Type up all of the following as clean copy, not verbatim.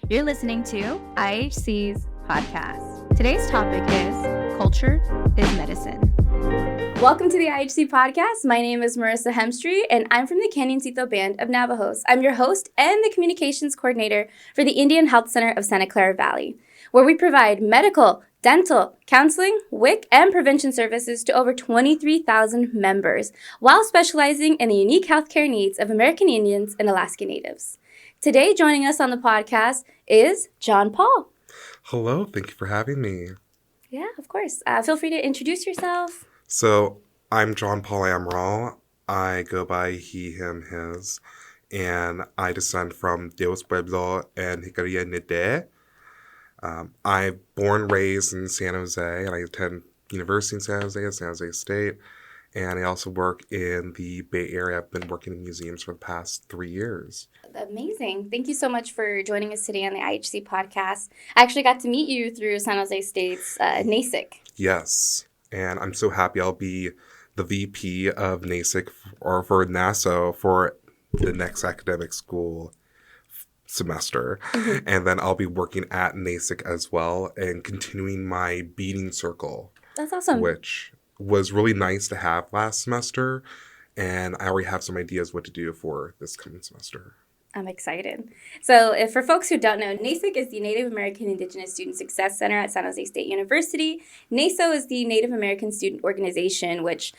You're listening to IHC's Podcast. Today's topic is Culture is Medicine. Welcome to the IHC Podcast. My name is Marissa Hemstreet, and I'm from the Canyoncito Band of Navajos. I'm your host and the communications coordinator for the Indian Health Center of Santa Clara Valley, where we provide medical, dental, counseling, WIC, and prevention services to over 23,000 members, while specializing in the unique healthcare needs of American Indians and Alaska Natives. Today, joining us on the podcast is John Paul. Hello, thank you for having me. Yeah, of course. Feel free to introduce yourself. So, I'm John Paul Amaral. I go by he, him, his, and I descend from Taos, Pueblo, and Jicarilla. I'm born and raised in San Jose, and I attend university in San Jose State, and I also work in the Bay Area. I've been working in museums for the past 3 years. Amazing. Thank you so much for joining us today on the IHC Podcast. I actually got to meet you through San Jose State's NASIC. Yes, and I'm so happy I'll be the VP of NASIC or for NASO for the next academic school semester. Mm-hmm. And then I'll be working at NASIC as well and continuing my beading circle. That's awesome. Which was really nice to have last semester. And I already have some ideas what to do for this coming semester. I'm excited. So for folks who don't know, NASIC is the Native American Indigenous Student Success Center at San Jose State University. NASO is the Native American Student Organization, which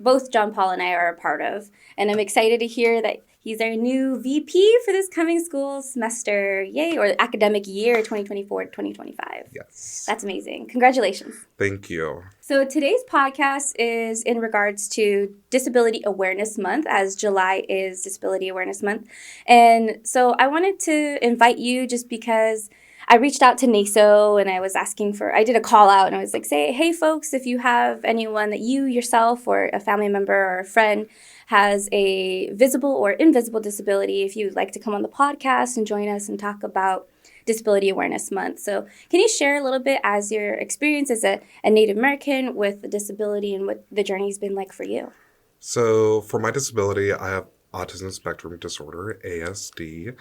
both John Paul and I are a part of. And I'm excited to hear that he's our new VP for this coming school semester. Yay, or academic year 2024-2025. Yes. That's amazing. Congratulations. Thank you. So today's podcast is in regards to Disability Awareness Month, as July is Disability Awareness Month. And so I wanted to invite you just because I reached out to NASO and I did a call out and I was like, hey folks, if you have anyone that you yourself or a family member or a friend has a visible or invisible disability, if you'd like to come on the podcast and join us and talk about Disability Awareness Month. So can you share a little bit as your experience as a Native American with a disability and what the journey's been like for you? So for my disability, I have autism spectrum disorder, ASD.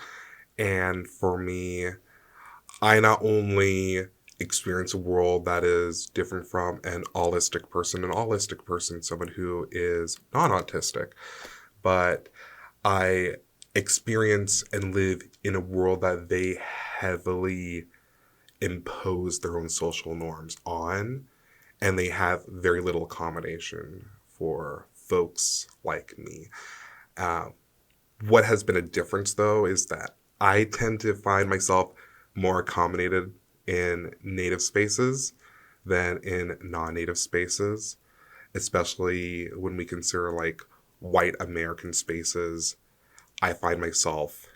And for me, I not only experience a world that is different from an allistic person, someone who is non-autistic, but I experience and live in a world that they heavily impose their own social norms on, and they have very little accommodation for folks like me. What has been a difference, though, is that I tend to find myself more accommodated in native spaces than in non-native spaces, especially when we consider like white American spaces. I find myself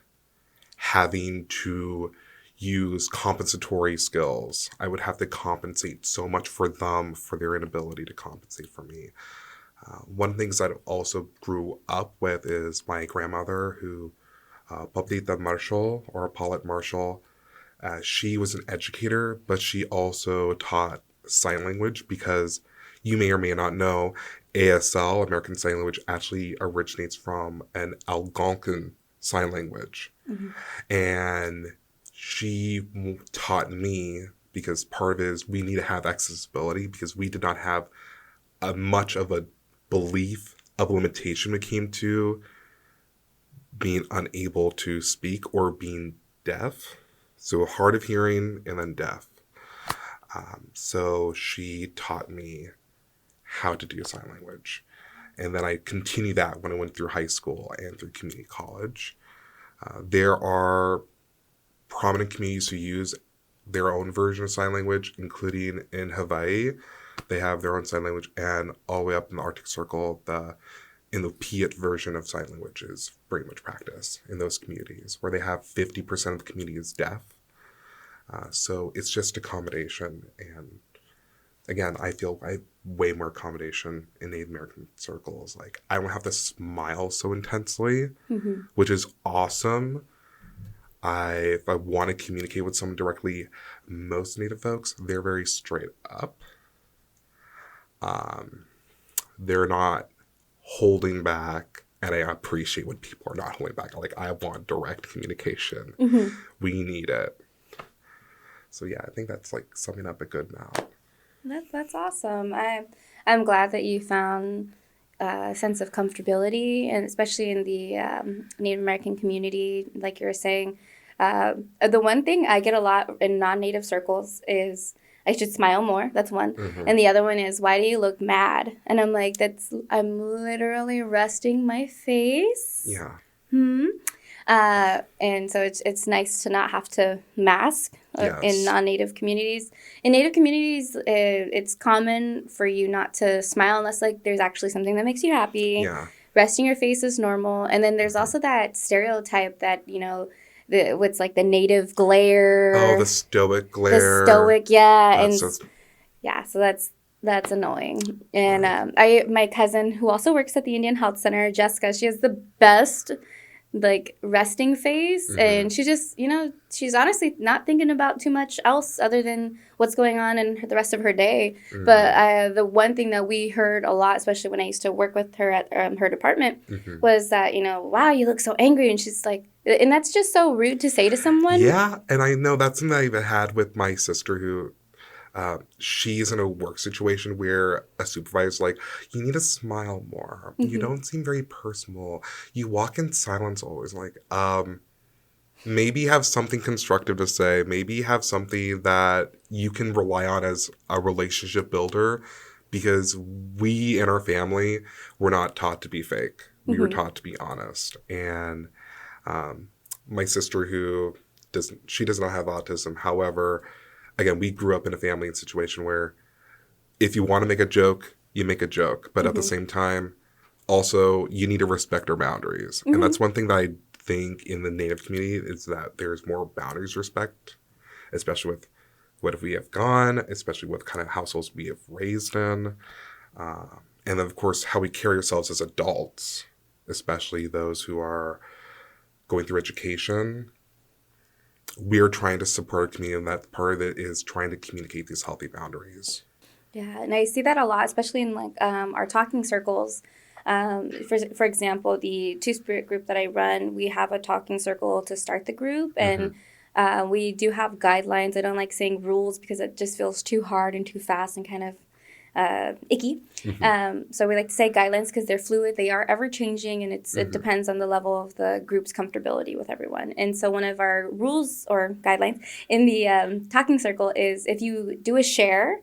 having to use compensatory skills. I would have to compensate so much for them for their inability to compensate for me. One of the things that I also grew up with is my grandmother who, Paulette Marshall, she was an educator, but she also taught sign language because you may or may not know ASL, American Sign Language, actually originates from an Algonquin sign language. Mm-hmm. And she taught me, because part of it is we need to have accessibility because we did not have much of a belief of limitation when it came to being unable to speak or being deaf. So hard of hearing and then deaf. So she taught me how to do sign language. And then I continued that when I went through high school and through community college. There are prominent communities who use their own version of sign language, including in Hawaii. They have their own sign language, and all the way up in the Arctic Circle, in the Piat version of sign language is very much practiced in those communities, where they have 50% of the community is deaf. So it's just accommodation. And again, I feel I have way more accommodation in Native American circles. Like, I don't have to smile so intensely, mm-hmm. which is awesome. If I want to communicate with someone directly, most Native folks, they're very straight up. They're not holding back, and I appreciate when people are not holding back. Like, I want direct communication. Mm-hmm. We need it. So yeah, I think that's like summing up a good amount. That's awesome. I'm glad that you found a sense of comfortability, and especially in the Native American community, like you were saying. The one thing I get a lot in non-Native circles is I should smile more. That's one. Mm-hmm. And the other one is, why do you look mad? And I'm like, I'm literally resting my face. Yeah. And so it's nice to not have to mask Yes. in non-Native communities. In Native communities, it's common for you not to smile unless like there's actually something that makes you happy. Yeah. Resting your face is normal. And then there's also that stereotype that, what's like the Native glare. Oh, the stoic glare. The stoic, yeah. That's and just... yeah, so that's annoying. And Right. my cousin who also works at the Indian Health Center, Jessica, she has the best like resting face, and she just she's honestly not thinking about too much else other than what's going on in the rest of her day. But the one thing that we heard a lot, especially when I used to work with her at her department, was that wow, you look so angry, and she's like, and that's just so rude to say to someone. Yeah, and I know that's something I even had with my sister who she's in a work situation where a supervisor's like, you need to smile more. You don't seem very personal. You walk in silence always. Like, maybe have something constructive to say. Maybe have something that you can rely on as a relationship builder, because we in our family were not taught to be fake. We were taught to be honest. And my sister she does not have autism. However, again, we grew up in a family and situation where if you want to make a joke, you make a joke. But at the same time, also, you need to respect our boundaries. And that's one thing that I think in the Native community is that there's more boundaries respect, especially with what we have gone, especially what kind of households we have raised in. And then, of course, how we carry ourselves as adults, especially those who are going through education. We're trying to support our community, and that part of it is trying to communicate these healthy boundaries. Yeah, and I see that a lot, especially in like our talking circles. For example, the Two-Spirit group that I run, we have a talking circle to start the group, and we do have guidelines. I don't like saying rules because it just feels too hard and too fast and kind of icky. So we like to say guidelines because they're fluid. They are ever changing, and it depends on the level of the group's comfortability with everyone. And so one of our rules or guidelines in the talking circle is if you do a share,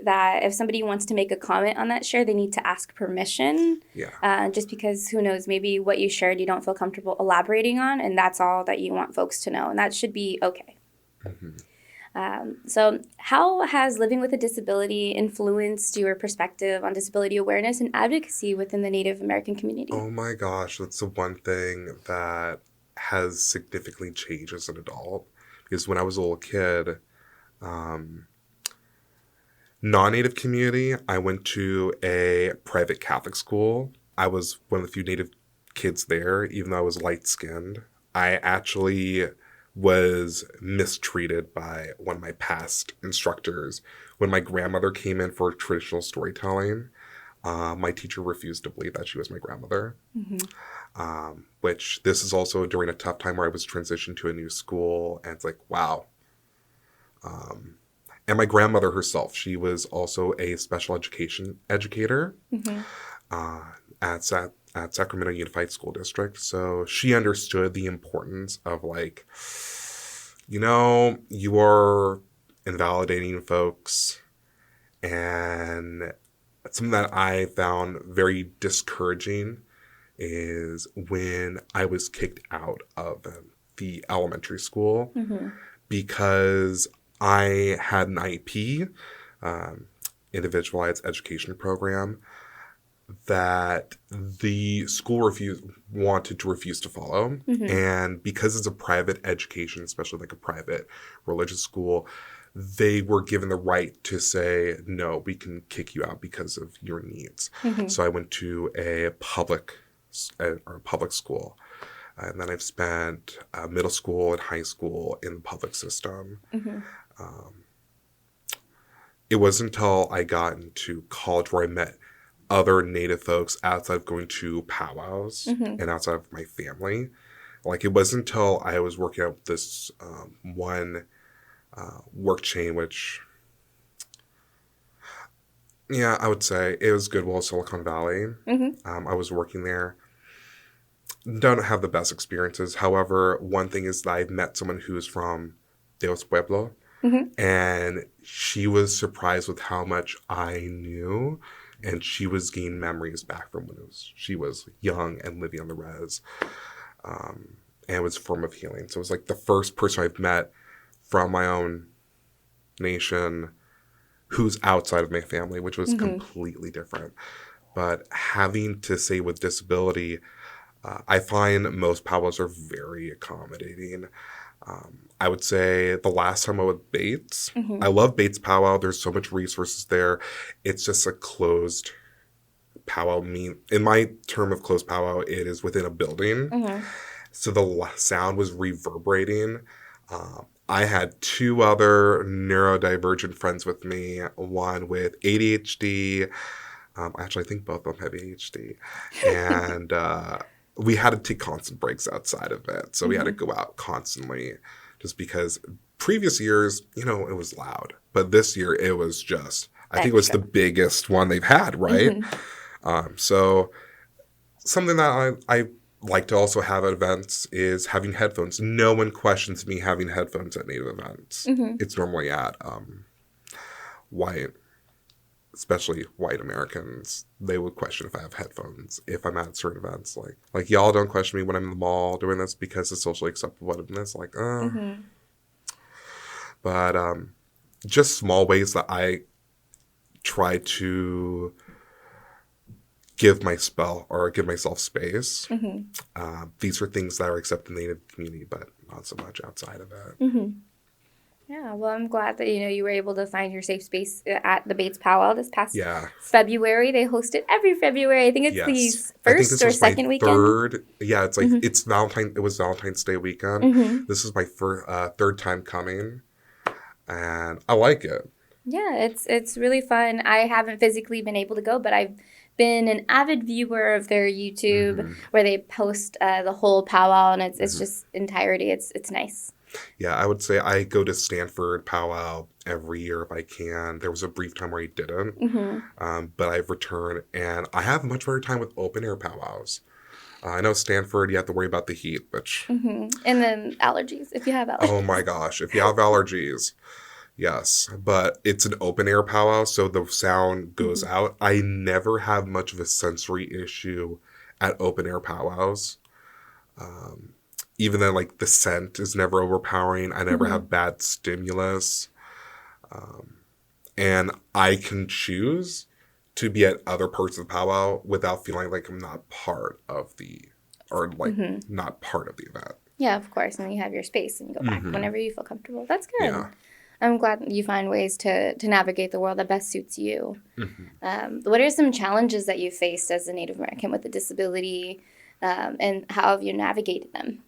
that if somebody wants to make a comment on that share, they need to ask permission. Yeah. Just because who knows, maybe what you shared you don't feel comfortable elaborating on, and that's all that you want folks to know, and that should be okay. So how has living with a disability influenced your perspective on disability awareness and advocacy within the Native American community? Oh my gosh, that's the one thing that has significantly changed as an adult. Because when I was a little kid, non-Native community, I went to a private Catholic school. I was one of the few Native kids there, even though I was light-skinned. I actually was mistreated by one of my past instructors. When my grandmother came in for traditional storytelling, my teacher refused to believe that she was my grandmother. Which this is also during a tough time where I was transitioned to a new school, and it's like, wow. And my grandmother herself, she was also a special education educator at Sacramento Unified School District. So she understood the importance of like, you are invalidating folks. And something that I found very discouraging is when I was kicked out of the elementary school because I had an IEP, individualized education program, that the school wanted to refuse to follow. And because it's a private education, especially like a private religious school, they were given the right to say, no, we can kick you out because of your needs. So I went to a public school. And then I've spent middle school and high school in the public system. It wasn't until I got into college where I met other Native folks outside of going to powwows and outside of my family. Like, it wasn't until I was working out with this one work chain, which, yeah, I would say it was Goodwill, Silicon Valley. I was working there. Don't have the best experiences. However, one thing is that I met someone who is from Taos, Pueblo, and she was surprised with how much I knew, and she was gaining memories back from when she was young and living on the res, and it was a form of healing. So it was like the first person I've met from my own nation who's outside of my family, which was completely different. But having to say with disability, I find most powwows are very accommodating. I would say the last time I was with Bates, I love Bates Powwow. There's so much resources there. It's just a closed powwow. In my term of closed powwow, it is within a building. So the sound was reverberating. I had two other neurodivergent friends with me, one with ADHD. Actually, I think both of them have ADHD. And we had to take constant breaks outside of it. So we had to go out constantly just because previous years, it was loud. But this year, it was just, I think it was the biggest one they've had, right? So something that I like to also have at events is having headphones. No one questions me having headphones at Native events. It's normally at white, especially white Americans. They would question if I have headphones if I'm at certain events. Like y'all don't question me when I'm in the mall doing this because it's socially acceptable in this. But just small ways that I try to give myself space. These are things that are accepted in the Native community, but not so much outside of it. Yeah, well, I'm glad that, you were able to find your safe space at the Bates Powwow this past February. They host it every February. I think it's the first or second weekend. Yeah, it's like it was Valentine's Day weekend. This is my third time coming, and I like it. Yeah, it's really fun. I haven't physically been able to go, but I've been an avid viewer of their YouTube where they post the whole powwow, and it's just entirety. It's nice. Yeah, I would say I go to Stanford powwow every year if I can. There was a brief time where I didn't, but I've returned, and I have much better time with open air powwows. I know Stanford, you have to worry about the heat, which... And then allergies, if you have allergies. Oh my gosh, if you have allergies... Yes, but it's an open air powwow, so the sound goes out. I never have much of a sensory issue at open air powwows. Even then, the scent is never overpowering. I never have bad stimulus. And I can choose to be at other parts of the powwow without feeling like I'm not part of not part of the event. Yeah, of course. And then you have your space and you go back whenever you feel comfortable. That's good. Yeah. I'm glad you find ways to navigate the world that best suits you. What are some challenges that you faced as a Native American with a disability, and how have you navigated them?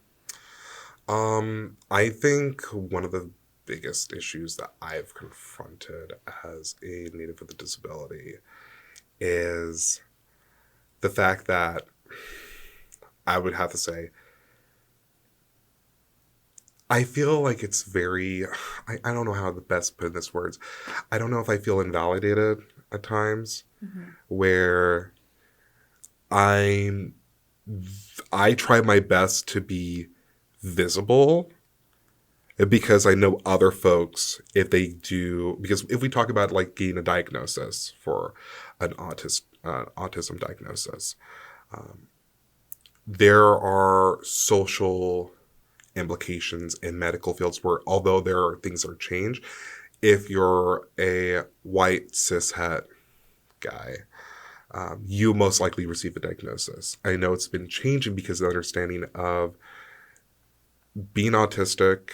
I think one of the biggest issues that I've confronted as a Native with a disability is the fact that I would have to say, I feel like it's very, I don't know how to best put in this words. I don't know if I feel invalidated at times where I try my best to be visible because I know other folks, if they do, because if we talk about getting a diagnosis for an autism diagnosis, there are social implications in medical fields where, although there are things that are changed, if you're a white cishet guy, you most likely receive a diagnosis. I know it's been changing because of the understanding of being autistic.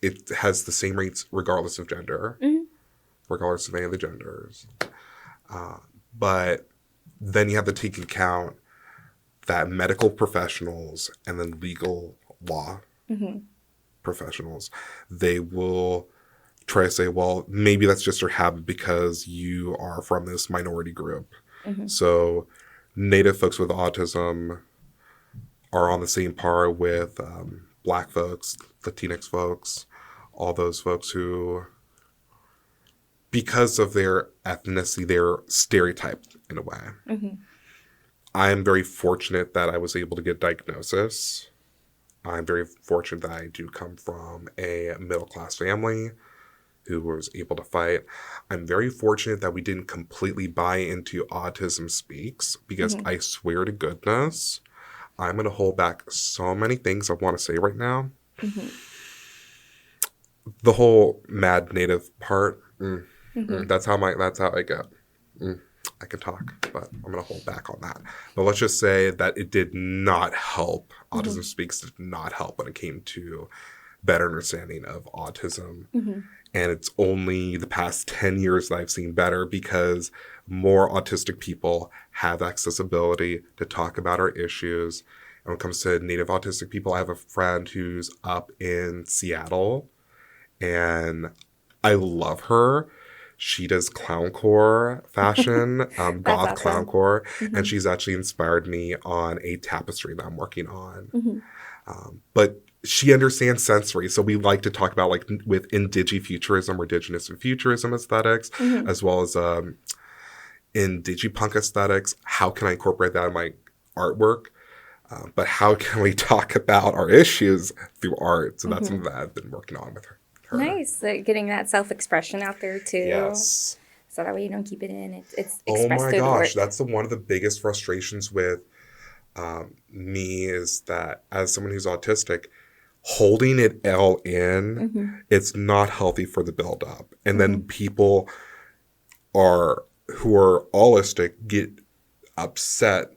It has the same rates regardless of gender, regardless of any of the genders. But then you have to take into account that medical professionals and then legal law professionals, they will try to say, well, maybe that's just your habit because you are from this minority group. So Native folks with autism are on the same par with Black folks, Latinx folks, all those folks who, because of their ethnicity, they're stereotyped in a way. Mm-hmm. I'm very fortunate that I was able to get diagnosis. I'm very fortunate that I do come from a middle-class family who was able to fight. I'm very fortunate that we didn't completely buy into autism speaks, because I swear to goodness, I'm going to hold back so many things I want to say right now. Mm-hmm. The whole mad native part, that's how I get. I can talk, but I'm going to hold back on that. But let's just say that it did not help. Autism Speaks did not help when it came to better understanding of autism. And it's only the past 10 years that I've seen better, because more autistic people have accessibility to talk about our issues. And when it comes to Native autistic people, I have a friend who's up in Seattle, and I love her. She does clowncore fashion, goth awesome. clowncore, and she's actually inspired me on a tapestry that I'm working on. But she understands sensory, so we like to talk about, like, with indigifuturism or indigenous and futurism aesthetics, as well as indigi-punk aesthetics. How can I incorporate that in my artwork? But how can we talk about our issues through art? So that's something that I've been working on with her. Nice. Getting that self-expression out there, too. Yes. So that way you don't keep it in. It's Oh expressed my through the work. gosh, that's one of the biggest frustrations with me, is that as someone who's autistic, holding it all in, it's not healthy for the build-up. And then people who are allistic get upset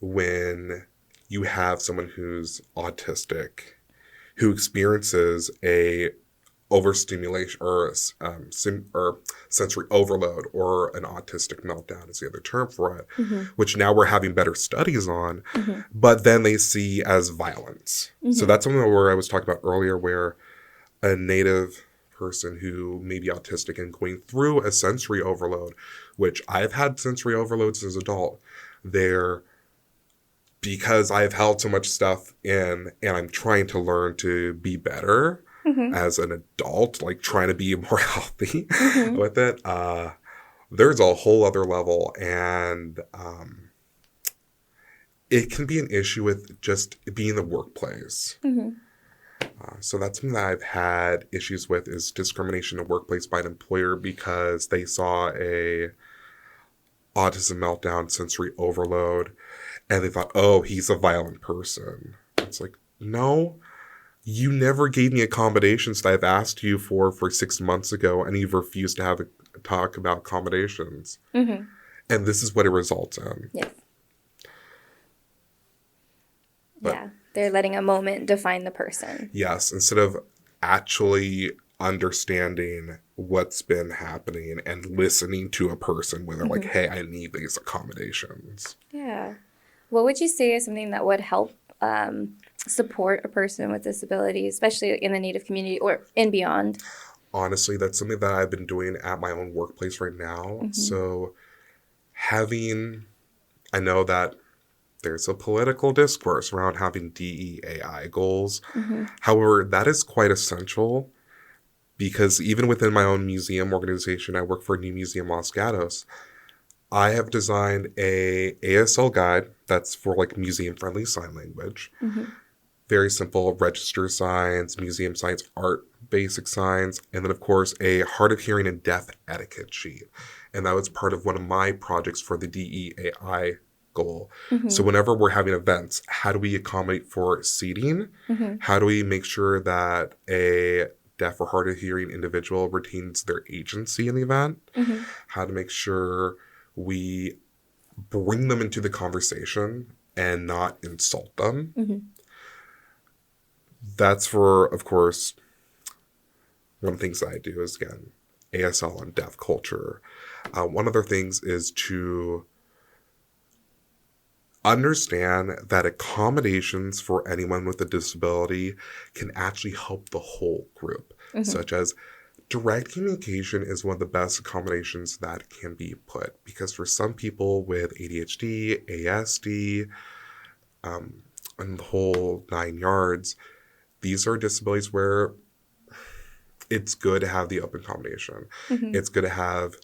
when you have someone who's autistic who experiences a overstimulation or sensory overload, or an autistic meltdown is the other term for it, which now we're having better studies on, but then they see as violence. So that's something where I was talking about earlier, where a Native person who may be autistic and going through a sensory overload, which I've had sensory overloads as an adult, because I've held so much stuff in and I'm trying to learn to be better as an adult, like trying to be more healthy with it, there's a whole other level. And it can be an issue with just being in the workplace. So that's something that I've had issues with, is discrimination in the workplace by an employer because they saw a autism meltdown, sensory overload, and they thought, oh, he's a violent person. It's like, no, you never gave me accommodations that I've asked you for 6 months ago, and you've refused to have a talk about accommodations. And this is what it results in. Yes. Yeah. They're letting a moment define the person. Yes. Instead of actually understanding what's been happening and listening to a person where they're like, hey, I need these accommodations. Yeah. What would you say is something that would help support a person with disabilities, especially in the Native community or and beyond? Honestly, that's something that I've been doing at my own workplace right now. So I know that there's a political discourse around having DEAI goals. However, that is quite essential, because even within my own museum organization, I work for New Museum Los Gatos. I have designed a ASL guide that's for like museum-friendly sign language. Very simple, register signs, museum signs, art, basic signs, and then of course a hard of hearing and deaf etiquette sheet. And that was part of one of my projects for the DEAI goal. So whenever we're having events, how do we accommodate for seating? How do we make sure that a deaf or hard of hearing individual retains their agency in the event? How to make sure we bring them into the conversation and not insult them. That's for, of course, one of the things that I do is, again, ASL and deaf culture. One of the things is to understand that accommodations for anyone with a disability can actually help the whole group, such as direct communication is one of the best accommodations that can be put, because for some people with ADHD, ASD, and the whole 9 yards, these are disabilities where it's good to have the open combination. Mm-hmm. It's good to have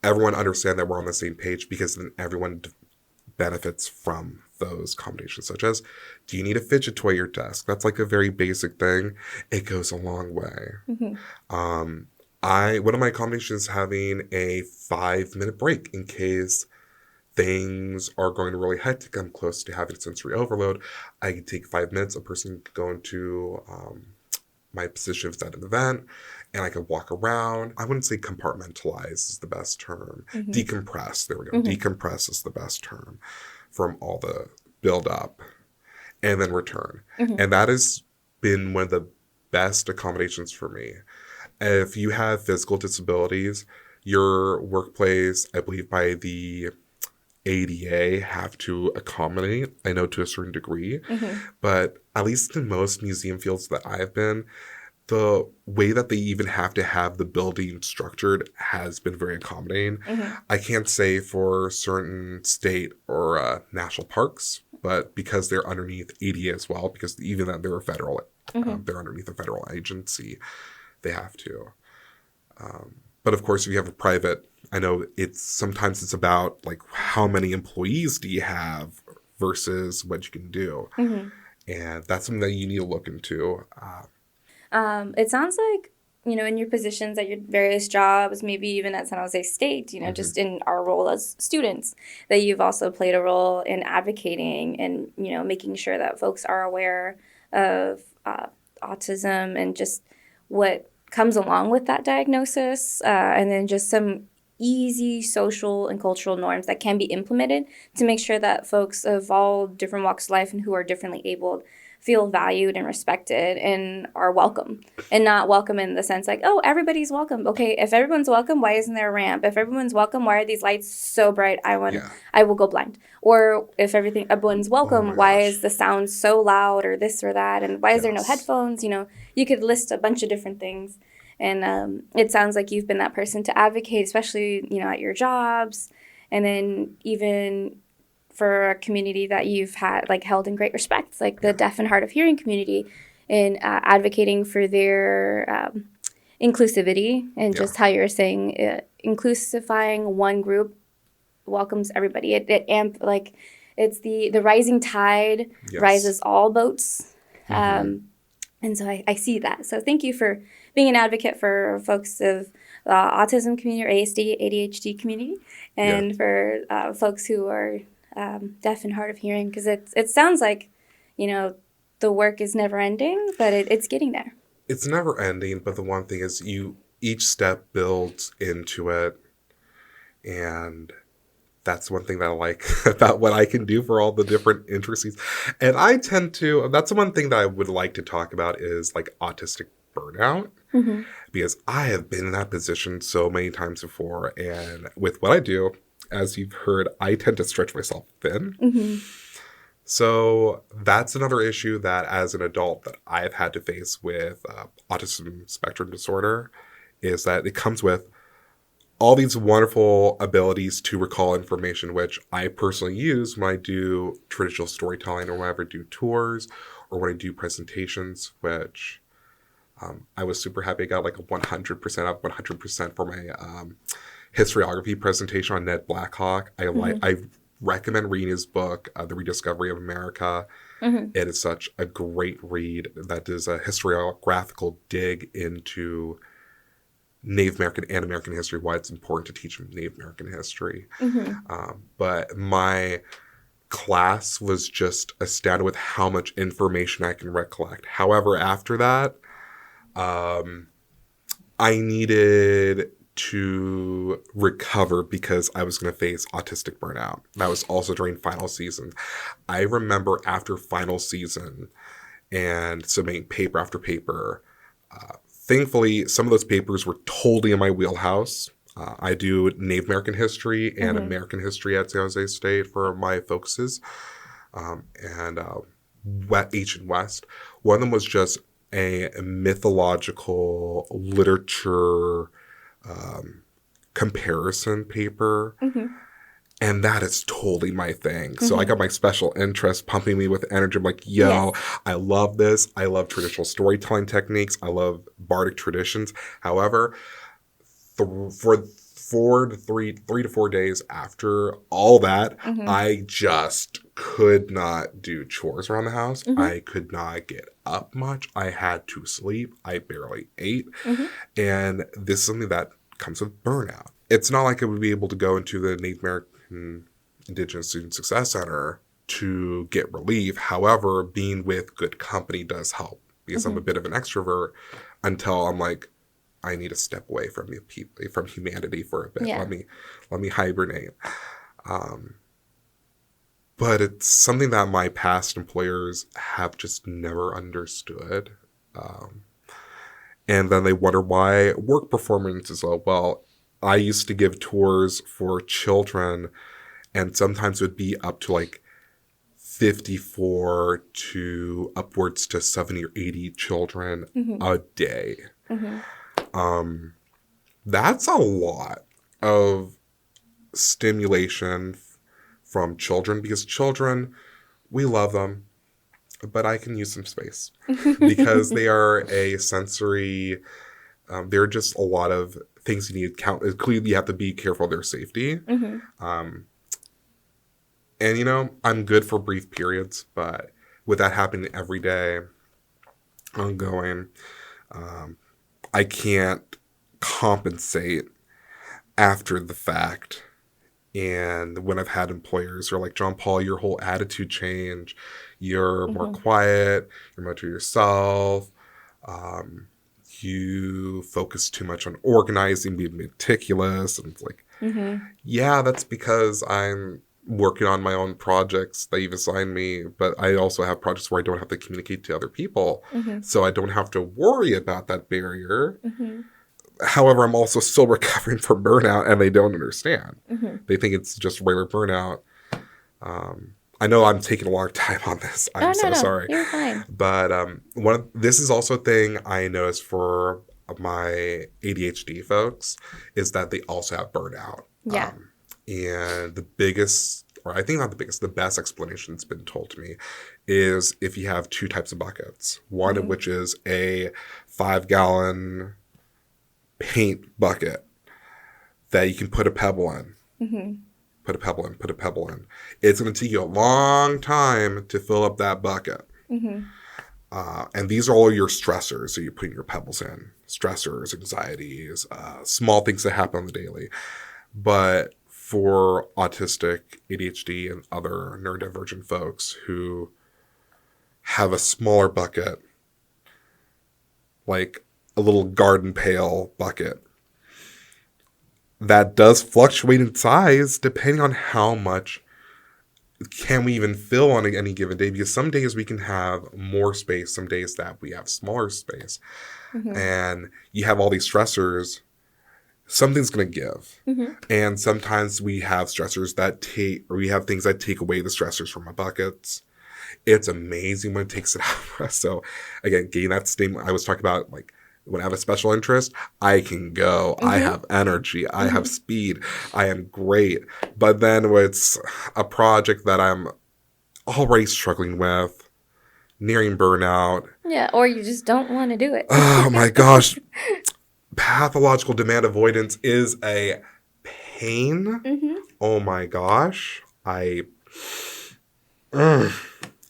everyone understand that we're on the same page, because then everyone benefits from those combinations, such as, do you need a fidget toy at your desk? That's like a very basic thing. It goes a long way. Mm-hmm. One of my accommodations is having a 5-minute break in case things are going really hectic. I'm close to having sensory overload. I can take 5 minutes. A person could go into my position at an event, and I could walk around. I wouldn't say compartmentalize is the best term. Mm-hmm. Decompress. There we go. Mm-hmm. Decompress is the best term from all the build up, and then return. Mm-hmm. And that has been one of the best accommodations for me. If you have physical disabilities, your workplace, I believe by the ADA, have to accommodate, I know to a certain degree, Mm-hmm. but at least in most museum fields that I've been, the way that they even have to have the building structured has been very accommodating. Mm-hmm. I can't say for certain state or national parks, but because they're underneath ADA as well, because even that they're a federal, Mm-hmm. they're underneath a federal agency, they have to. But of course, if you have a private, I know sometimes it's about like how many employees do you have versus what you can do. Mm-hmm. And that's something that you need to look into. It sounds like, in your positions at your various jobs, maybe even at San Jose State, Mm-hmm. just in our role as students, that you've also played a role in advocating and, making sure that folks are aware of autism and just what comes along with that diagnosis, and then just some easy social and cultural norms that can be implemented to make sure that folks of all different walks of life and who are differently abled feel valued and respected and are welcome, and not welcome in the sense like, oh, everybody's welcome. Okay, if everyone's welcome, why isn't there a ramp? If everyone's welcome, why are these lights so bright? I will go blind. Or if everyone's welcome, why is the sound so loud, or this or that, and why is there no headphones? You could list a bunch of different things. And it sounds like you've been that person to advocate, especially, at your jobs, and then even for a community that you've had, like, held in great respect, like the deaf and hard of hearing community, in advocating for their inclusivity, and just how you're saying inclusifying one group welcomes everybody. It's the rising tide rises all boats. Mm-hmm. And so I see that. So thank you for being an advocate for folks of the autism community, or ASD, ADHD community, and for folks who are deaf and hard of hearing, because it sounds like, the work is never ending, but it's getting there. It's never ending, but the one thing is each step builds into it, and that's one thing that I like about what I can do for all the different intricacies. And that's the one thing that I would like to talk about is like autistic burnout, Mm-hmm. because I have been in that position so many times before. And with what I do, as you've heard, I tend to stretch myself thin. Mm-hmm. So that's another issue that as an adult that I've had to face with autism spectrum disorder, is that it comes with all these wonderful abilities to recall information, which I personally use when I do traditional storytelling, or when I ever do tours, or when I do presentations, which I was super happy I got like a 100% out of 100% for my historiography presentation on Ned Blackhawk. I recommend reading his book, The Rediscovery of America. Mm-hmm. It is such a great read that is a historiographical dig into Native American and American history, why it's important to teach Native American history. Mm-hmm. But my class was just astounded with how much information I can recollect. However, after that, I needed to recover because I was going to face autistic burnout. That was also during final season. I remember after final season and submitting paper after paper, thankfully, some of those papers were totally in my wheelhouse. I do Native American history and American history at San Jose State for my focuses, and Ancient West. One of them was just a mythological literature comparison paper. Mm-hmm. And that is totally my thing. So I got my special interest pumping me with energy. I'm like, yo, I love this. I love traditional storytelling techniques. I love bardic traditions. However, for 3 to 4 days after all that, I just could not do chores around the house. I could not get up much. I had to sleep. I barely ate. And this is something that comes with burnout. It's not like I would be able to go into the Native American Indigenous Student Success Center to get relief. However, being with good company does help because I'm a bit of an extrovert until I'm like, I need to step away from from humanity for a bit. Yeah. Let me hibernate. But it's something that my past employers have just never understood. And then they wonder why work performance is low. Well, I used to give tours for children, and sometimes it would be up to like 54 to upwards to 70 or 80 children a day. That's a lot of stimulation from children, because children, we love them, but I can use some space because they are a sensory, they're just a lot of things you need to count. Clearly, you have to be careful of their safety. And, you know, I'm good for brief periods, but with that happening every day, ongoing, I can't compensate after the fact. And when I've had employers who are like, John Paul, your whole attitude changed. You're more quiet. You're more to yourself. You focus too much on organizing, being meticulous. And it's like, yeah, that's because I'm working on my own projects that you've assigned me. But I also have projects where I don't have to communicate to other people. So I don't have to worry about that barrier. However, I'm also still recovering from burnout, and they don't understand. They think it's just regular burnout. I know I'm taking a long time on this. I'm sorry. You're fine. But this is also a thing I noticed for my ADHD folks, is that they also have burnout. Yeah. And the biggest, or I think not the biggest, the best explanation that's been told to me is if you have two types of buckets. One of which is a 5-gallon paint bucket that you can put a pebble in. Put a pebble in. It's going to take you a long time to fill up that bucket. And these are all your stressors. So you're putting your pebbles in. Stressors, anxieties, small things that happen on the daily. But for autistic, ADHD, and other neurodivergent folks who have a smaller bucket, like a little garden pail bucket, that does fluctuate in size depending on how much can we even fill on any given day, because some days we can have more space, some days that we have smaller space. And you have all these stressors, something's going to give. And sometimes we have stressors we have things that take away the stressors from our buckets. It's amazing when it takes it out for us. So again, getting that statement I was talking about, like, when I have a special interest, I can go. I have energy. I have speed. I am great. But then when it's a project that I'm already struggling with, nearing burnout. Yeah, or you just don't want to do it. Oh my gosh. Pathological demand avoidance is a pain. Oh my gosh.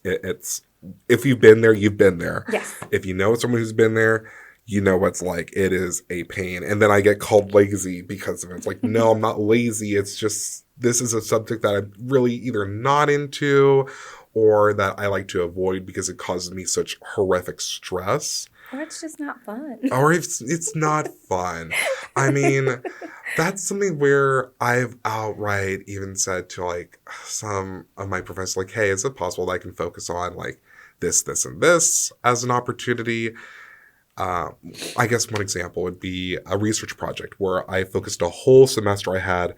It's if you've been there, you've been there. Yes. If you know someone who's been there, you know what's like. It is a pain. And then I get called lazy because of it. It's like, no, I'm not lazy. It's just, this is a subject that I'm really either not into or that I like to avoid because it causes me such horrific stress. Or it's just not fun. Or it's not fun. I mean, that's something where I've outright even said to like some of my professors, like, hey, is it possible that I can focus on like this, and this as an opportunity? I guess one example would be a research project where I focused a whole semester. I had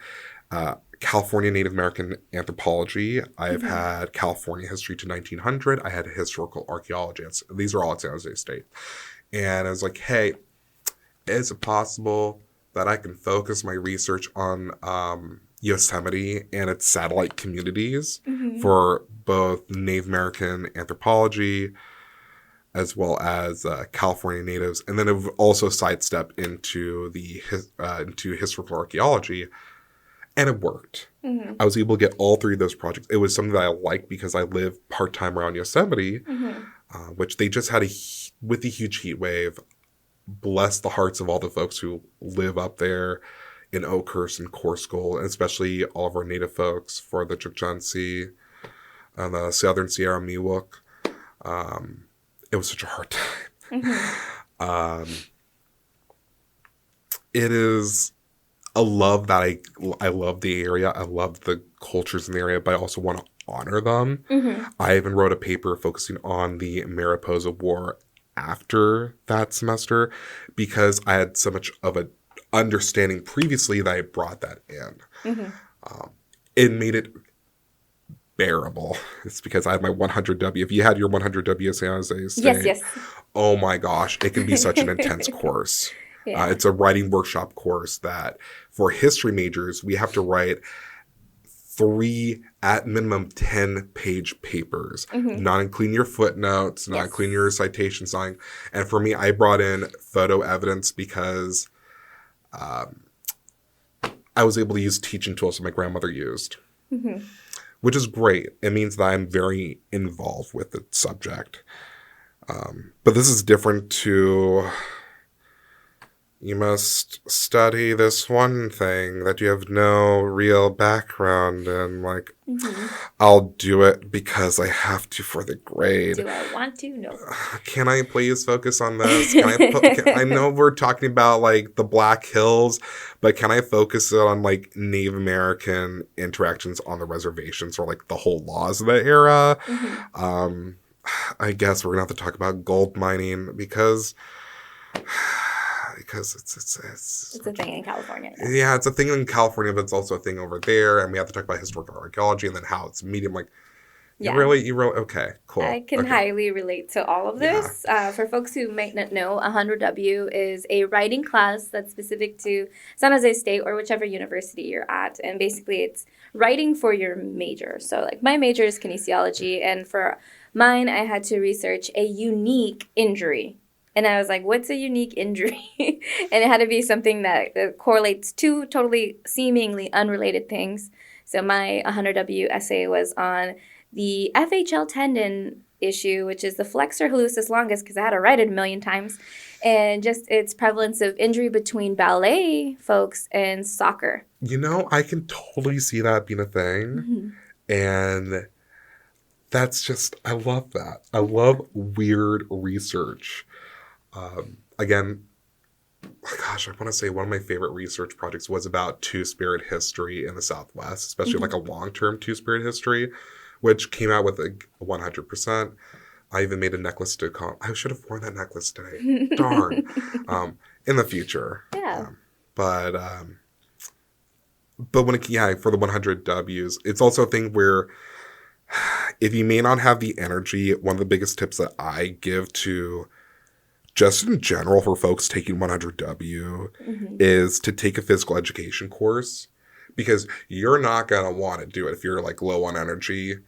California Native American anthropology. I've had California history to 1900. I had historical archaeology. These are all at San Jose State. And I was like, hey, is it possible that I can focus my research on Yosemite and its satellite communities for both Native American anthropology as well as California natives, and then it would also sidestep into into historical archaeology, and it worked. I was able to get all three of those projects. It was something that I liked because I live part-time around Yosemite, which they just had with the huge heat wave. Bless the hearts of all the folks who live up there in Oakhurst and Corskell, and especially all of our native folks for the Chukchansi and the Southern Sierra Miwok. It was such a hard time. It is a love that I love the area. I love the cultures in the area, but I also want to honor them. I even wrote a paper focusing on the Mariposa War after that semester because I had so much of an understanding previously that I brought that in. It made it bearable. It's because I had my 100W. If you had your 100W San Jose State, Yes. oh my gosh, it can be such an intense course. It's a writing workshop course that for history majors, we have to write 3, at minimum 10-page papers, not including your footnotes, not including your citations. And for me, I brought in photo evidence because I was able to use teaching tools that my grandmother used, which is great. It means that I'm very involved with the subject. But this is different to... You must study this one thing that you have no real background in. Like, I'll do it because I have to for the grade. Do I want to? No. Can I please focus on this? I know we're talking about, like, the Black Hills, but can I focus on, like, Native American interactions on the reservations or, like, the whole laws of the era? I guess we're going to have to talk about gold mining because it's a thing in California. Yeah, it's a thing in California, but it's also a thing over there. And we have to talk about historical archaeology and then how it's medium. Like, you really, okay, cool. I can highly relate to all of this. For folks who might not know, 100W is a writing class that's specific to San Jose State or whichever university you're at. And basically, it's writing for your major. So, like, my major is kinesiology. And for mine, I had to research a unique injury. And I was like, what's a unique injury? And it had to be something that correlates two totally seemingly unrelated things. So my 100W essay was on the FHL tendon issue, which is the flexor hallucis longus, because I had to write it a million times, and just its prevalence of injury between ballet folks and soccer. You know, I can totally see that being a thing. And that's just, I love that. I love weird research. Again, gosh, I want to say one of my favorite research projects was about Two-Spirit history in the Southwest, especially like a long-term Two-Spirit history, which came out with a 100%. I even made a necklace to call. I should have worn that necklace today. Darn. In the future. Yeah. But when for the 100 Ws, it's also a thing where if you may not have the energy, one of the biggest tips that I give to just in general for folks taking 100W is to take a physical education course, because you're not going to want to do it if you're like low on energy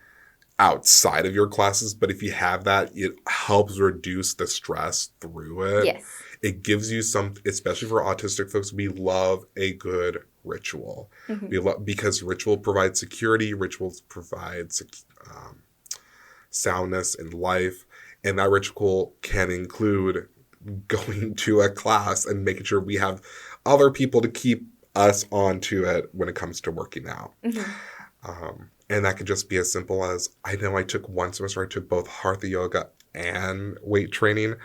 outside of your classes. But if you have that, it helps reduce the stress through it. Yes. It gives you some, especially for autistic folks, we love a good ritual. Because ritual provides security, rituals provide soundness in life. And that ritual can include going to a class and making sure we have other people to keep us onto it when it comes to working out. And that could just be as simple as, I know I took one semester, I took both Hatha Yoga and weight training.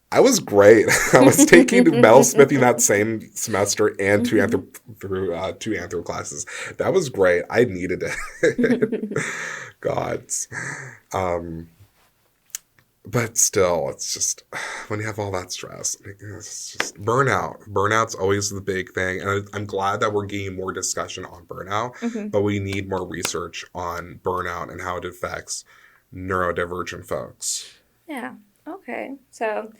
I was great. I was taking metalsmithing that same semester and two anthro classes. That was great. I needed it. Gods. But still, it's just, when you have all that stress, it's just burnout. Burnout's always the big thing. And I'm glad that we're getting more discussion on burnout, but we need more research on burnout and how it affects neurodivergent folks. Yeah. Okay. So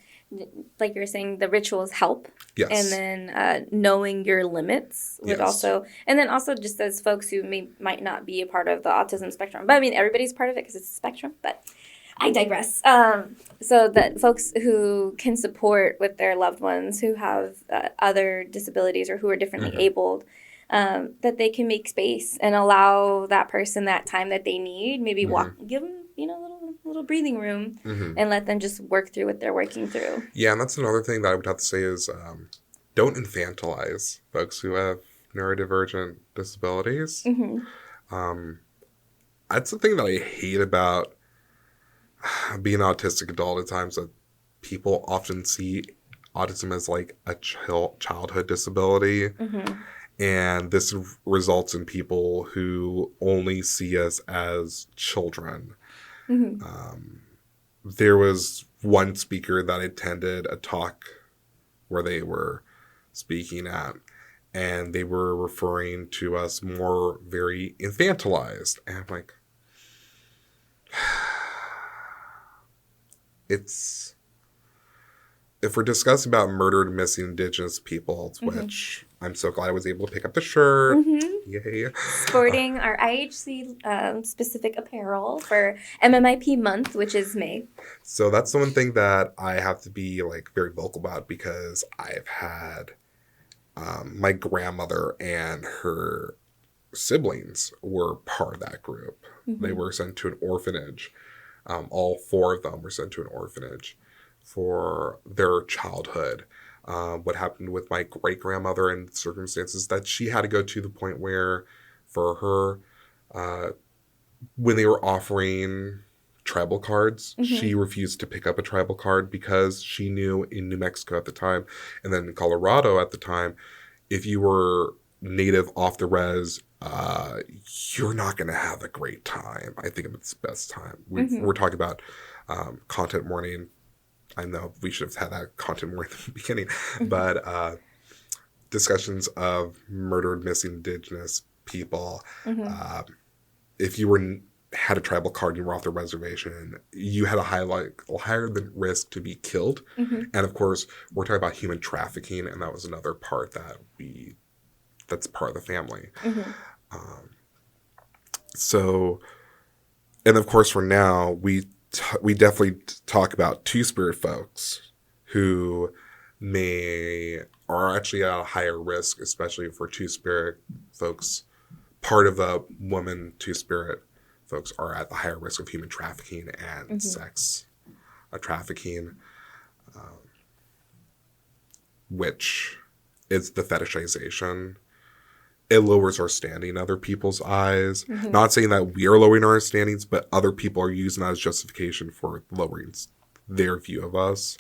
like you were saying, the rituals help. Yes. And then knowing your limits would also, and then also just as folks who might not be a part of the autism spectrum, but I mean, everybody's part of it because it's a spectrum, but I digress. So that folks who can support with their loved ones who have other disabilities or who are differently abled, that they can make space and allow that person that time that they need, maybe give them, you know, a little breathing room and let them just work through what they're working through. Yeah, and that's another thing that I would have to say is don't infantilize folks who have neurodivergent disabilities. That's the thing that I hate about being an autistic adult at times, that people often see autism as like a childhood disability. And this results in people who only see us as children. There was one speaker that attended a talk where they were speaking at, and they were referring to us more very infantilized. And I'm like, if we're discussing about murdered, missing Indigenous peoples, which I'm so glad I was able to pick up the shirt. Yay. Sporting our IHC specific apparel for MMIP month, which is May. So that's the one thing that I have to be like very vocal about, because I've had my grandmother and her siblings were part of that group. They were sent to an orphanage. All four of them were sent to an orphanage for their childhood. What happened with my great-grandmother and circumstances that she had to go to the point where for her, when they were offering tribal cards, she refused to pick up a tribal card because she knew in New Mexico at the time, and then in Colorado at the time, if you were native off the res, you're not going to have a great time. I think it's the best time. We're talking about content warning. I know we should have had that content warning at the beginning, but discussions of murdered, missing Indigenous people. If you had a tribal card and you were off the reservation, you had a higher than risk to be killed. And of course, we're talking about human trafficking, and that was another part that's part of the family. So, and of course, for now, we definitely talk about Two-Spirit folks who are actually at a higher risk, especially for Two-Spirit folks. Part of the woman Two-Spirit folks are at the higher risk of human trafficking and sex trafficking, which is the fetishization. It lowers our standing in other people's eyes. Not saying that we are lowering our standings, but other people are using that as justification for lowering their view of us.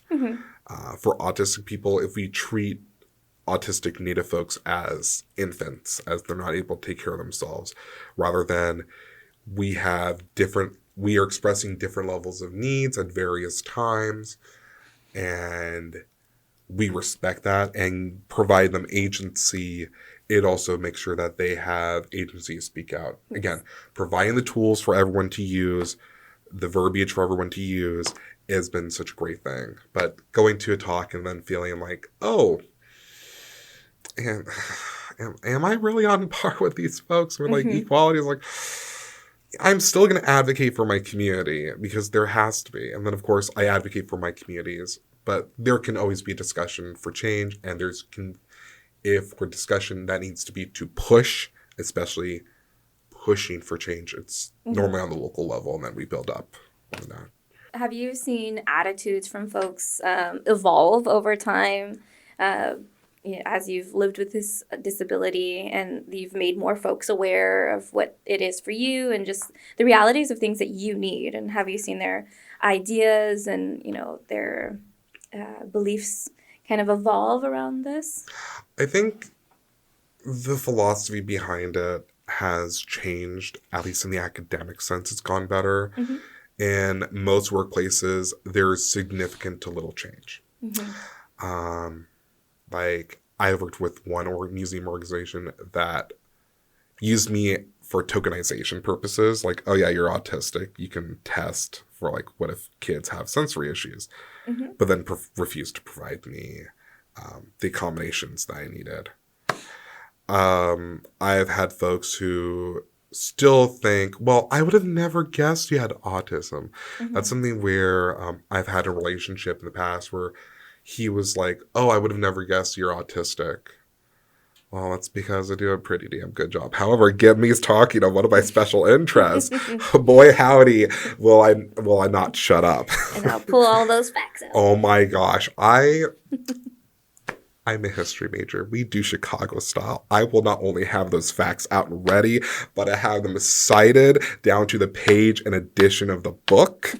For autistic people, if we treat autistic Native folks as infants, as they're not able to take care of themselves, rather than we are expressing different levels of needs at various times, and we respect that and provide them agency. It also makes sure that they have agency to speak out. Again, providing the tools for everyone to use, the verbiage for everyone to use has been such a great thing. But going to a talk and then feeling like, oh, am I really on par with these folks? Or like equality is like, I'm still going to advocate for my community because there has to be. And then, of course, I advocate for my communities. But there can always be a discussion for change, and if for discussion that needs to be to push, especially pushing for change, it's normally on the local level, and then we build up on that. Have you seen attitudes from folks evolve over time as you've lived with this disability and you've made more folks aware of what it is for you and just the realities of things that you need? And have you seen their ideas and, their beliefs kind of evolve around this? I think the philosophy behind it has changed, at least in the academic sense. It's gone better. In most workplaces, there's significant to little change. Like, I worked with one museum organization that used me for tokenization purposes. Like, oh yeah, you're autistic. You can test for like, what if kids have sensory issues? Mm-hmm. But then refused to provide me the accommodations that I needed. I've had folks who still think, well, I would have never guessed you had autism. Mm-hmm. That's something where I've had a relationship in the past where he was like, oh, I would have never guessed you're autistic. Well, that's because I do a pretty damn good job. However, get me talking on one of my special interests. Boy, howdy, will I not shut up. And I'll pull all those facts out. Oh my gosh. I'm a history major. We do Chicago style. I will not only have those facts out and ready, but I have them cited down to the page and edition of the book.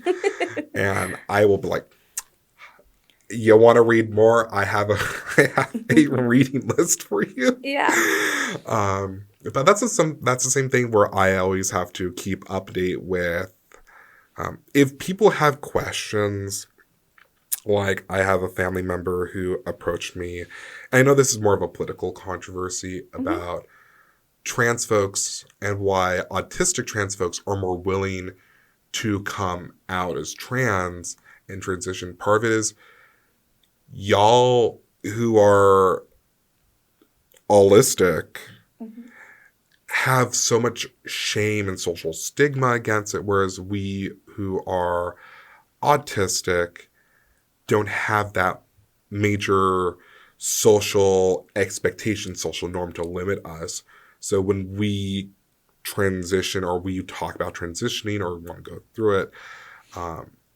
And I will be like, you want to read more? I have a reading list for you. Yeah. But that's the same thing where I always have to keep update with. If people have questions, like I have a family member who approached me, and I know this is more of a political controversy about trans folks and why autistic trans folks are more willing to come out as trans and transition. Part of it is y'all who are allistic have so much shame and social stigma against it, whereas we who are autistic don't have that major social expectation, social norm to limit us. So when we transition or we talk about transitioning or want to go through it,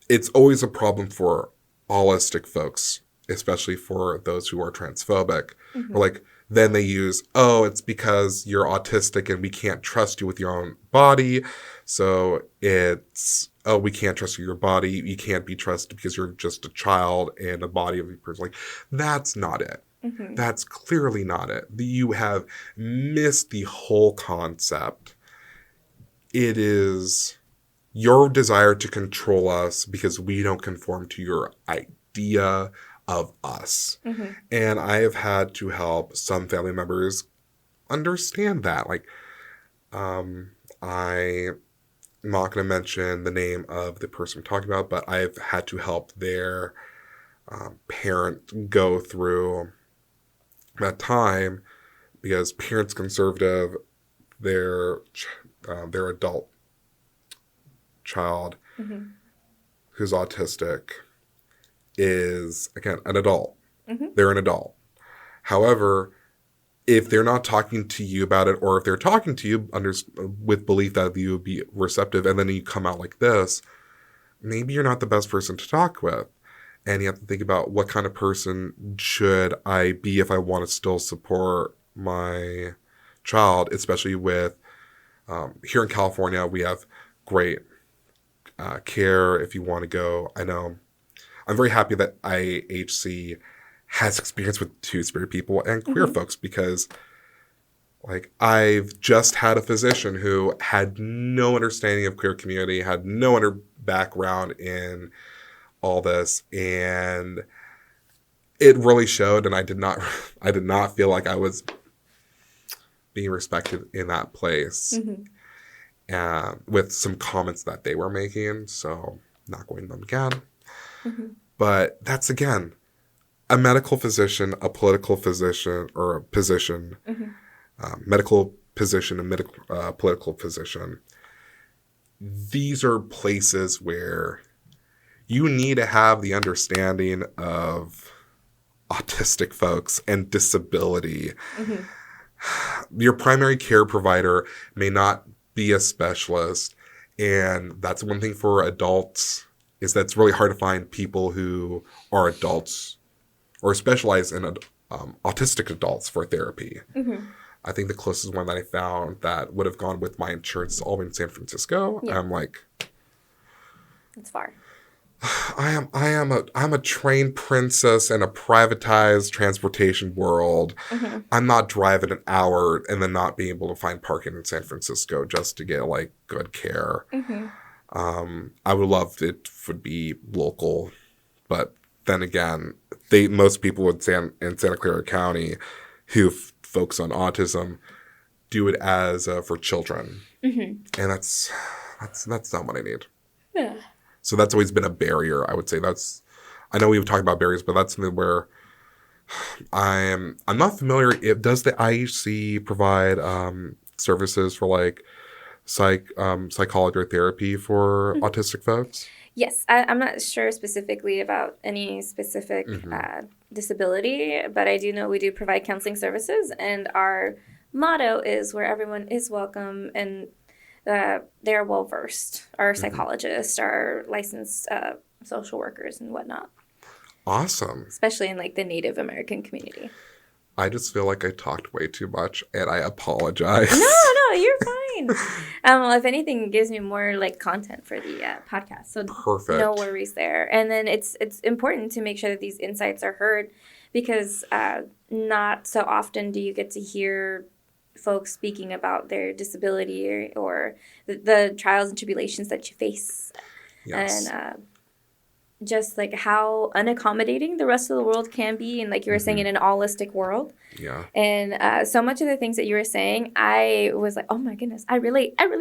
it's always a problem for allistic folks, especially for those who are transphobic. Or like, then they use, oh, it's because you're autistic and we can't trust you with your own body. So it's, oh, we can't trust your body. You can't be trusted because you're just a child and a body of a person. Like, that's not it. That's clearly not it. You have missed the whole concept. It is your desire to control us because we don't conform to your idea of us. And I have had to help some family members understand that. Like, I'm not going to mention the name of the person I'm talking about, but I've had to help their parent go through that time because parents conservative, their adult child who's autistic is, again, an adult. They're an adult. However, if they're not talking to you about it, or if they're talking to you with belief that you would be receptive, and then you come out like this, maybe you're not the best person to talk with. And you have to think about what kind of person should I be if I want to still support my child, especially with, here in California, we have great care if you want to go. I know I'm very happy that IHC has experience with two-spirit people and queer folks because, like, I've just had a physician who had no understanding of queer community, had no background in all this, and it really showed. And I did not feel like I was being respected in that place, with some comments that they were making. So, not going to them again. But that's, again, a medical physician, a political physician, or a position, medical position, and political position. These are places where you need to have the understanding of autistic folks and disability. Your primary care provider may not be a specialist. And that's one thing for adults, is that it's really hard to find people who are adults or specialize in autistic adults for therapy. I think the closest one that I found that would have gone with my insurance is all in San Francisco. Yeah. I'm like, it's far. I'm a trained princess in a privatized transportation world. I'm not driving an hour and then not being able to find parking in San Francisco just to get like good care. I would love it would be local, but then again, most people in Santa Clara County who focus on autism do it as for children. Mm-hmm. And that's not what I need. Yeah. So that's always been a barrier, I would say. I know we've talked about barriers, but that's something where I'm not familiar. Does the IHC provide services for like psychology or therapy for autistic folks? Yes, I'm not sure specifically about any specific disability, but I do know we do provide counseling services, and our motto is where everyone is welcome and they're well versed. Our psychologists, our licensed social workers, and whatnot. Awesome. Especially in like the Native American community. I just feel like I talked way too much, and I apologize. No, you're fine. Well, if anything, it gives me more like content for the podcast. So perfect. No worries there. And then it's important to make sure that these insights are heard, because not so often do you get to hear folks speaking about their disability or the trials and tribulations that you face. Yes. And just like how unaccommodating the rest of the world can be, and like you were saying, in an allistic world. Yeah. And so much of the things that you were saying, I was like, oh my goodness, I relate. I have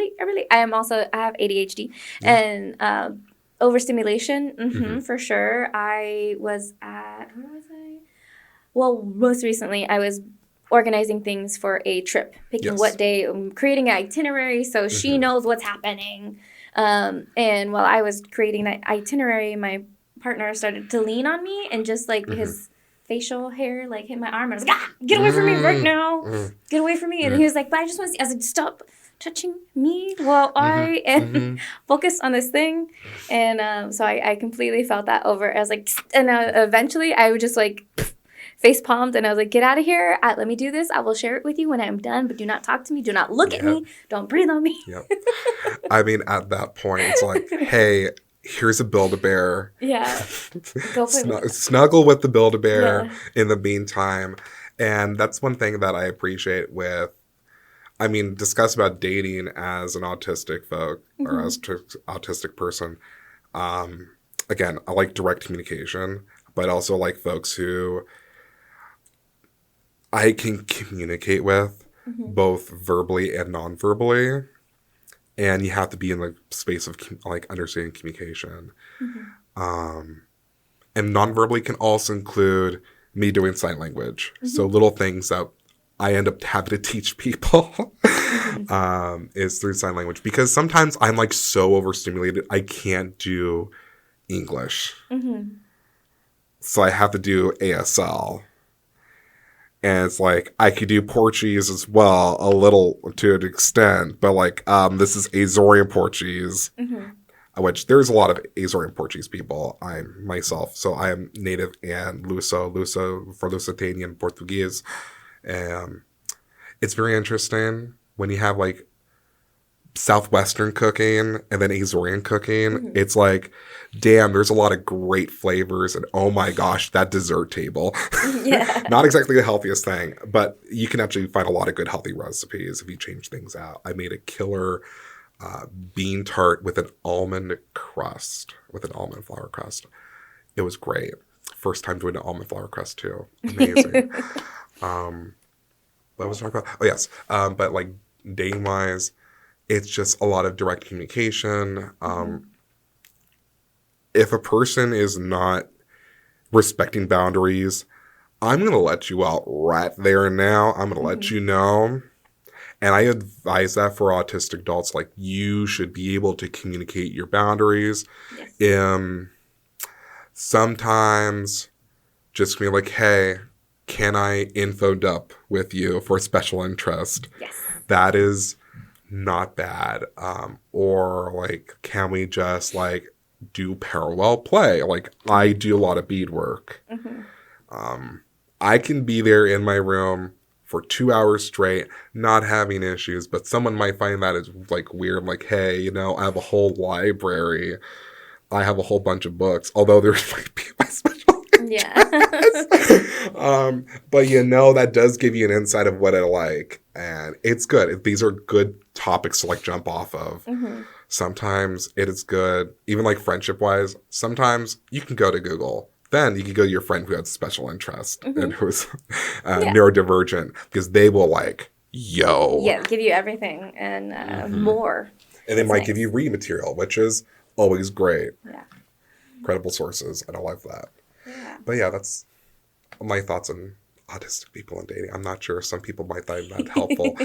ADHD and overstimulation, for sure. I was at, where was I? Well, most recently I was organizing things for a trip, picking what day, creating an itinerary so she knows what's happening. And while I was creating that itinerary, my partner started to lean on me, and just like his facial hair like hit my arm. I was like, get away from me right now. Get away from me. And he was like, but I just want to see. I was like, stop touching me while I am focused on this thing. And so I completely felt that over. I was like, and eventually I would just like face palmed, and I was like, get out of here. Let me do this. I will share it with you when I'm done, but do not talk to me. Do not look at me. Don't breathe on me. I mean, at that point, it's like, hey, here's a Build-A-Bear. Yeah. Go play snuggle with the Build-A-Bear in the meantime. And that's one thing that I appreciate discuss about dating as an autistic folk or as autistic person. Again, I like direct communication, but also like folks who I can communicate with both verbally and non-verbally, and you have to be in the space of like understanding communication. And non-verbally can also include me doing sign language. So little things that I end up having to teach people is through sign language, because sometimes I'm like so overstimulated I can't do English. So I have to do ASL. And it's like, I could do Portuguese as well, a little to an extent. But like, this is Azorian Portuguese, which there's a lot of Azorian Portuguese people. I'm myself. So I am native and Luso for Lusitanian Portuguese. It's very interesting when you have like Southwestern cooking and then Azorian cooking. It's like, damn, there's a lot of great flavors, and oh my gosh, that dessert table. Not exactly the healthiest thing, but you can actually find a lot of good healthy recipes if you change things out. I made a killer bean tart with an almond crust, with an almond flour crust. It was great. First time doing an almond flour crust too. Amazing. What was I talking about? Oh yes. But like dating wise, it's just a lot of direct communication. If a person is not respecting boundaries, I'm going to let you out right there and now. I'm going to let you know. And I advise that for autistic adults, like you should be able to communicate your boundaries. Sometimes just be like, hey, can I info dump with you for special interest? That is not bad. Or like, can we just like do parallel play? Like I do a lot of beadwork. I can be there in my room for 2 hours straight, not having issues, but someone might find that as like weird. Like, hey, you know, I have a whole library. I have a whole bunch of books, although there might be my special but you know, that does give you an insight of what I like, and it's good. These are good topics to like jump off of. Sometimes it is good, even like friendship wise. Sometimes you can go to Google. Then you can go to your friend who has special interest and who's neurodivergent, because they will like Yeah, give you everything and more. And they might give you read material, which is always great. Yeah. Credible sources. I don't like that. Yeah. But yeah, that's my thoughts on autistic people and dating. I'm not sure. Some people might find that helpful.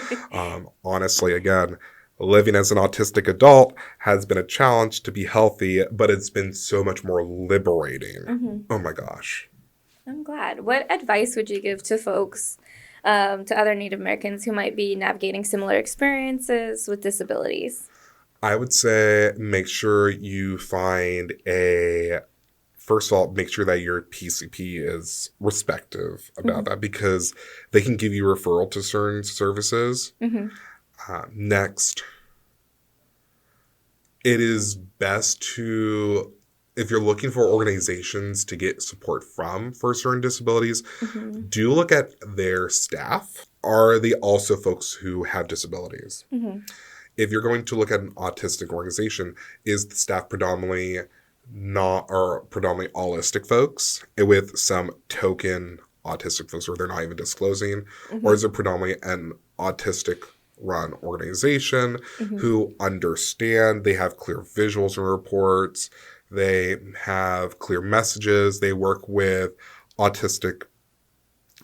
Honestly, again, living as an autistic adult has been a challenge to be healthy, but it's been so much more liberating. Oh my gosh. I'm glad. What advice would you give to folks, to other Native Americans who might be navigating similar experiences with disabilities? I would say make sure you find first of all, make sure that your PCP is respective about that, because they can give you referral to certain services. Next, it is best to, if you're looking for organizations to get support from for certain disabilities, do look at their staff. Are they also folks who have disabilities? If you're going to look at an autistic organization, is the staff predominantly allistic folks with some token autistic folks where they're not even disclosing? Or is it predominantly an autistic run organization who understand, they have clear visuals and reports, they have clear messages, they work with autistic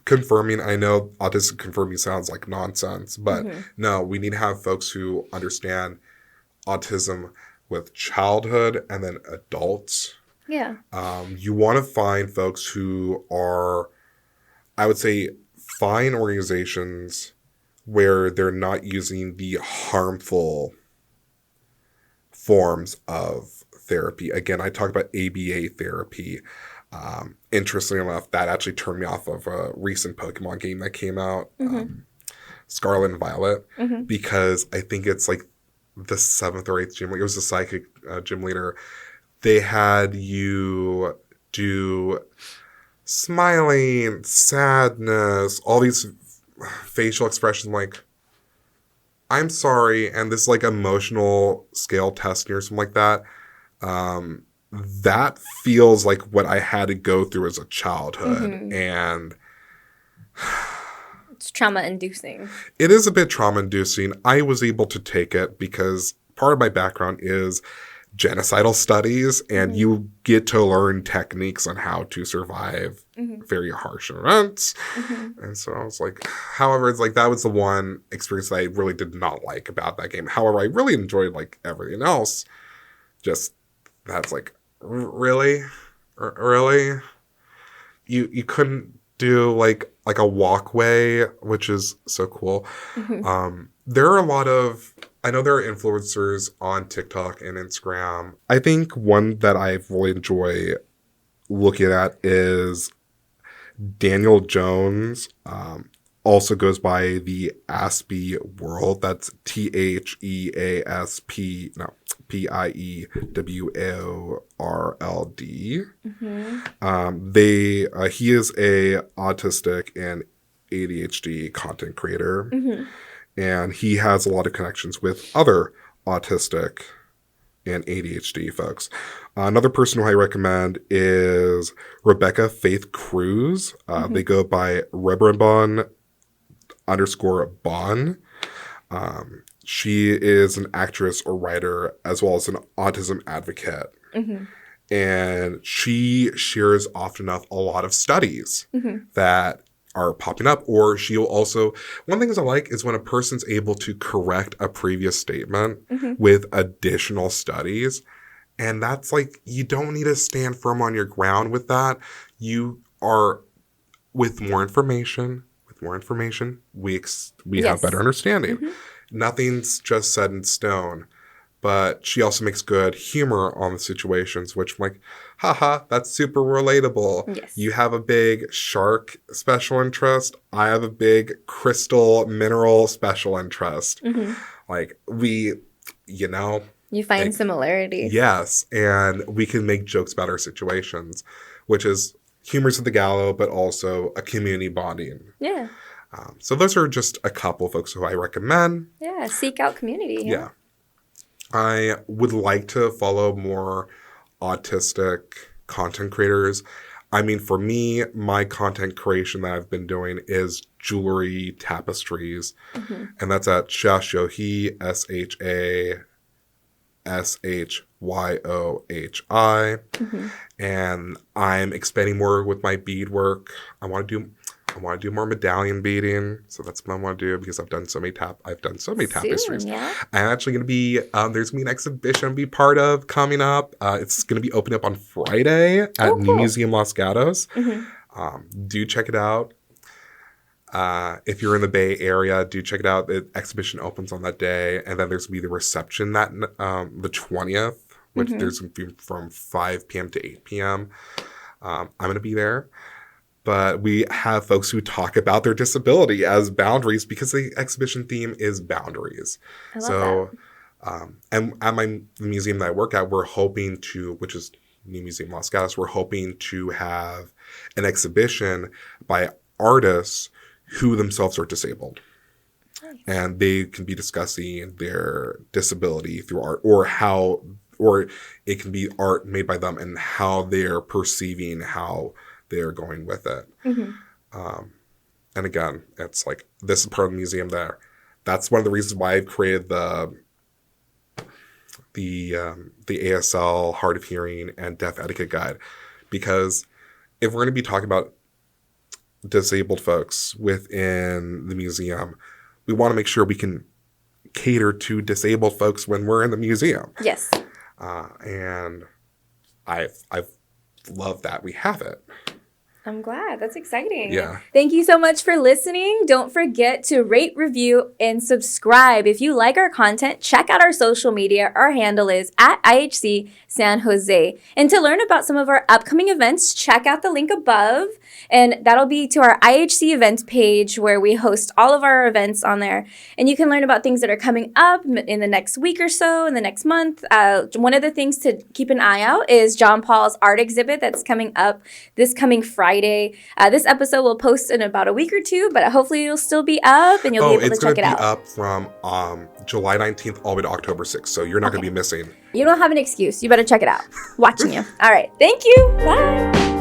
confirming. I know autistic confirming sounds like nonsense, but no, we need to have folks who understand autism with childhood and then adults. Yeah. You want to find folks who are, I would say, find organizations where they're not using the harmful forms of therapy. Again, I talk about ABA therapy. Interestingly enough, that actually turned me off of a recent Pokemon game that came out, Scarlet and Violet, because I think it's like the 7th or 8th gym leader. It was a psychic gym leader. They had you do smiling, sadness, all these facial expressions like, I'm sorry, and this like emotional scale testing or something like that. That feels like what I had to go through as a childhood. And it's trauma-inducing. It is a bit trauma-inducing. I was able to take it because part of my background is genocidal studies, and you get to learn techniques on how to survive very harsh events. And so I was like, however, it's like that was the one experience that I really did not like about that game. However, I really enjoyed like everything else. Just that's like, really? You couldn't do like a walkway, which is so cool. There are a lot of, I know there are influencers on TikTok and Instagram. I think one that I really enjoy looking at is Daniel Jones. Also goes by the Aspie World. That's THEASP, no, PIEWORLD. He is a autistic and ADHD content creator. And he has a lot of connections with other autistic and ADHD folks. Another person who I recommend is Rebecca Faith Cruz. They go by Rebrabon_Bon. She is an actress or writer as well as an autism advocate. And she shares often enough a lot of studies that are popping up. Or she'll also, one thing I like is when a person's able to correct a previous statement with additional studies. And that's like, you don't need to stand firm on your ground with that. You are, with more information, we have better understanding. Nothing's just set in stone. But she also makes good humor on the situations, which I'm like, haha, that's super relatable. Yes. You have a big shark special interest. I have a big crystal mineral special interest. Like, you find similarities. Yes, and we can make jokes about our situations, which is humor's at the gallows, but also a community bonding. Yeah. So those are just a couple of folks who I recommend. Yeah, seek out community. Yeah. I would like to follow more autistic content creators. I mean, for me, my content creation that I've been doing is jewelry tapestries. Mm-hmm. And that's at Shashyohi, SHASHYOHI. Mm-hmm. And I'm expanding more with my beadwork. I want to do more medallion beading. So that's what I want to do because I've done so many tapestries. Yeah. I'm actually going to be, there's going to be an exhibition I'll be part of coming up. It's going to be opening up on Friday at cool. Museum Los Gatos. Mm-hmm. Do check it out. If you're in the Bay Area, do check it out. The exhibition opens on that day. And then there's going to be the reception that the 20th, which there's going to be from 5 p.m. to 8 p.m. I'm going to be there. But we have folks who talk about their disability as boundaries because the exhibition theme is boundaries. I love that. And at the museum that I work at, we're hoping to, which is New Museum Los Gatos, we're hoping to have an exhibition by artists who themselves are disabled. Nice. And they can be discussing their disability through art or it can be art made by them and how they're perceiving how they're going with it. Mm-hmm. And again, it's like, this is part of the museum there. That's one of the reasons why I've created the ASL Hard of Hearing and Deaf Etiquette Guide. Because if we're going to be talking about disabled folks within the museum, we want to make sure we can cater to disabled folks when we're in the museum. Yes. And I've loved that we have it. I'm glad. That's exciting. Yeah. Thank you so much for listening. Don't forget to rate, review, and subscribe. If you like our content, check out our social media. Our handle is at IHC San Jose. And to learn about some of our upcoming events, check out the link above. And that'll be to our IHC events page where we host all of our events on there. And you can learn about things that are coming up in the next week or so, in the next month. One of the things to keep an eye out is John Paul's art exhibit that's coming up this coming Friday. This episode will post in about a week or two, but hopefully it'll still be up and you'll be able to check it out. It's going to be up from July 19th all the way to October 6th, so you're not going to be missing. You don't have an excuse. You better check it out. Watching you. All right. Thank you. Bye.